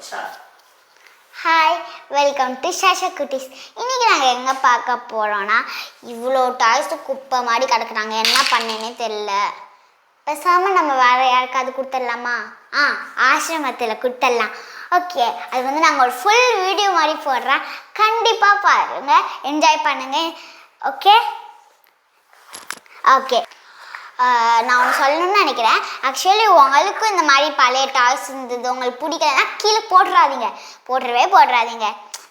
Hi, welcome to ஷாஷா குட்டீஸ். இன்றைக்கி நாங்கள் எங்கே பார்க்க போகிறோன்னா, இவ்வளோ டாய்ஸ் குப்பை மாதிரி கிடக்குறாங்க. என்ன பண்ணேன்னே தெரில. பேசாமல் நம்ம வேறு யாருக்காவது கொடுத்துடலாமா? ஆசிரமத்தில் கொடுத்துடலாம். ஓகே, அது வந்து நாங்கள் ஒரு ஃபுல் வீடியோ மாதிரி போடுறேன். கண்டிப்பாக பாருங்கள், என்ஜாய் பண்ணுங்கள். ஓகே ஓகே நான் ஒன்று சொல்லணும்னு நினைக்கிறேன். ஆக்சுவலி உங்களுக்கும் இந்த மாதிரி பழைய டாய்ஸ் இருந்தது உங்களுக்கு பிடிக்கலன்னா கீழே போடுறாதீங்க.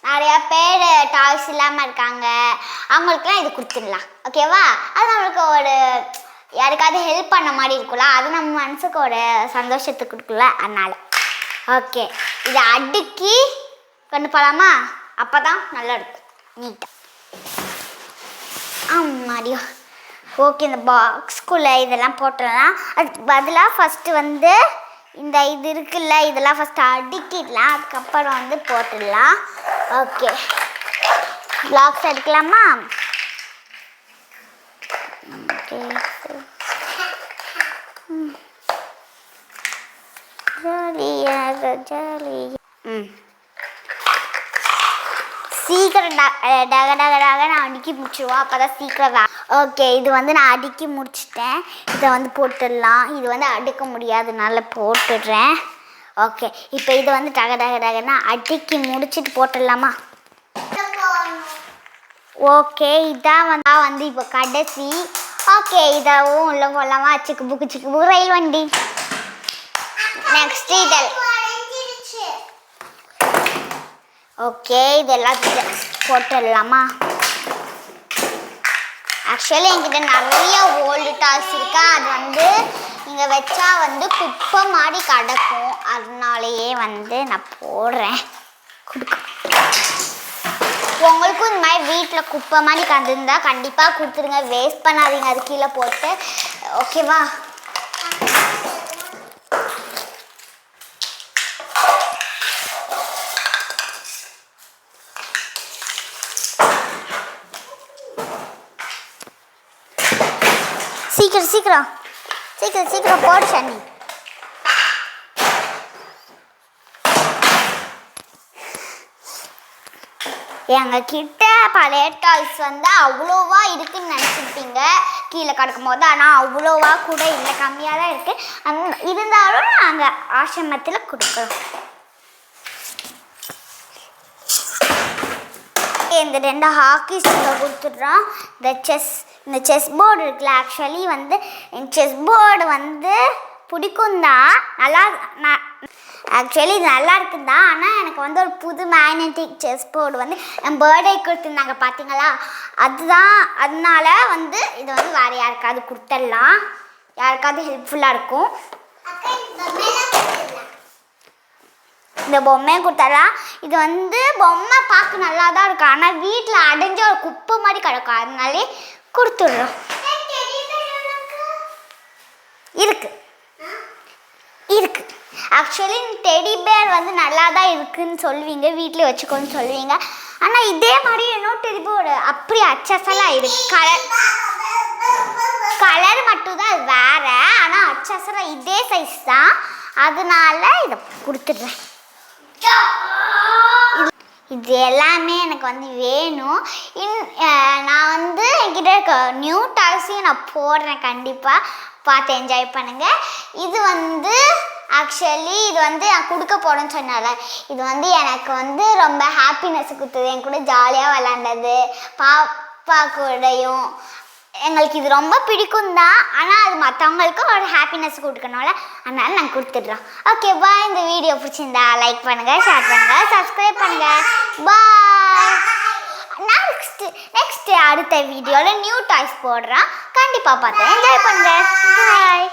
நிறையா பேர் டாய்ஸ் இல்லாமல் இருக்காங்க, அவங்களுக்குலாம் இது கொடுத்துடலாம். ஓகேவா? அது நம்மளுக்கு ஒரு யாருக்காவது ஹெல்ப் பண்ண மாதிரி இருக்குல்ல, அது நம்ம மனசுக்கு ஒரு சந்தோஷத்தை கொடுக்குல்ல, அதனால். ஓகே, இதை அடுக்கி கொண்டு போகலாமா? அப்போ தான் நல்லா இருக்கும், நீட்டாக. ஆமாடியோ. ஓகே, இந்த பாக்ஸ்குள்ளே இதெல்லாம் போட்டுடலாம். அதுக்கு பதிலாக ஃபஸ்ட்டு வந்து இந்த இது இருக்குல்ல, இதெல்லாம் ஃபஸ்ட்டு அடுக்கிடலாம். அதுக்கப்புறம் வந்து போட்டுடலாம். ஓகே, பாக்ஸ் எடுக்கலாமா? சீக்கிரம் நான் அடுக்கி முடிச்சிடுவோம், அப்போ தான் சீக்கிரம். ஓகே, இது வந்து நான் அடுக்கி முடிச்சிட்டேன். இதை வந்து போட்டுடலாம். இது வந்து அடுக்க முடியாதனால போட்டுடுறேன். ஓகே, இப்போ இதை வந்து டகனா அடுக்கி முடிச்சுட்டு போட்டுடலாமா? ஓகே, இதான் வந்து இப்போ கடைசி. ஓகே, இதாகவும் உள்ள போடலாமா? சிக்கு புக்கு ரயில் வண்டி. நெக்ஸ்ட் இதெல்லாம். ஓகே, இதெல்லாம் போட்டுடலாமா? ஆக்சுவலி என்கிட்ட நிறைய ஓல்டு டாய்ஸ் இருக்கா. அது வந்து நீங்கள் வச்சா வந்து குப்பை மாதிரி கிடக்கும். அதனாலேயே வந்து நான் போடுறேன். உங்களுக்கும் இந்த மாதிரி வீட்டில் குப்பை மாதிரி கண்டிருந்தா கண்டிப்பாக கொடுத்துருங்க. வேஸ்ட் பண்ணாதீங்க அது கீழே போட்டு. ஓகேவா? சீக்கிரம் போடு சன்னி. எங்ககிட்ட பழைய டாய்ஸ் வந்து அவ்வளோவா இருக்குன்னு நினச்சிருப்பீங்க கீழே கிடக்கும் போது. ஆனால் அவ்வளோவா கூட இல்லை, கம்மியாக தான் இருக்குது. இருந்தாலும் நாங்கள் ஆசிரமத்தில் கொடுக்குறோம். இந்த 2 ஹாக்கி ஸ்டிக்கை கொடுத்துட்றோம். இந்த செஸ் போர்டு இருக்குல்ல, ஆக்சுவலி வந்து செஸ் போர்டு வந்து பிடிக்கும் தான், ஆக்சுவலி இது நல்லா இருக்குன்னு தான். ஆனால் எனக்கு வந்து ஒரு புது மேக்னெட்டிக் செஸ் போர்டு வந்து என் பர்த்டே கொடுத்துருந்தாங்க, பார்த்தீங்களா? அதனால வந்து இதை வந்து வேறு யாருக்காவது கொடுத்துடலாம். யாருக்காவது ஹெல்ப்ஃபுல்லாக இருக்கும். இந்த பொம்மையை கொடுத்துடலாம். இது வந்து பொம்மை பார்க்க நல்லா தான் இருக்கும், ஆனால் வீட்டில் அடைஞ்ச ஒரு குப்பை மாதிரி கிடக்கும். அதனாலே கொடுத்துட்றோம். இருக்கு ஆக்சுவலி டெடி பேர் வந்து நல்லா தான் இருக்குன்னு சொல்லுவீங்க, வீட்டில் வச்சுக்கோன்னு சொல்லுவீங்க. ஆனால் இதே மாதிரி இன்னும் டெடி பேர் அப்படி அச்சசலாக இருக்கு. கலர் மட்டும்தான் அது வேறு, ஆனால் அச்சசலாக இதே சைஸ் தான். அதனால இதை கொடுத்துட்றேன். இது எல்லாமே எனக்கு வந்து வேணும். நான் வந்து என்கிட்ட இருக்க நியூ டாய்ஸையும் நான் போடுறேன். கண்டிப்பாக பார்த்து என்ஜாய் பண்ணுங்கள். இது வந்து ஆக்சுவலி இது வந்து நான் கொடுக்க போகிறேன்னு சொன்னால, இது வந்து எனக்கு வந்து ரொம்ப ஹாப்பினஸ் கொடுத்தது. என் கூட ஜாலியாக விளாண்டது, பாப்பா கூடயும். எங்களுக்கு இது ரொம்ப பிடிக்கும் தான், ஆனால் அது மற்றவங்களுக்கும் ஒரு ஹாப்பினஸ் கொடுக்கணும்ல, அதனால நாங்கள் கொடுத்துட்றோம். ஓகே, பாய். இந்த வீடியோ பிடிச்சிருந்தா லைக் பண்ணுங்கள், ஷேர் பண்ணுங்கள், சப்ஸ்கிரைப் பண்ணுங்கள். பாய். நெக்ஸ்ட் அடுத்த வீடியோவில் நியூ டாய்ஸ் போடுறோம். கண்டிப்பாக பார்த்து என்ஜாய் பண்ணுங்கள். பாய்.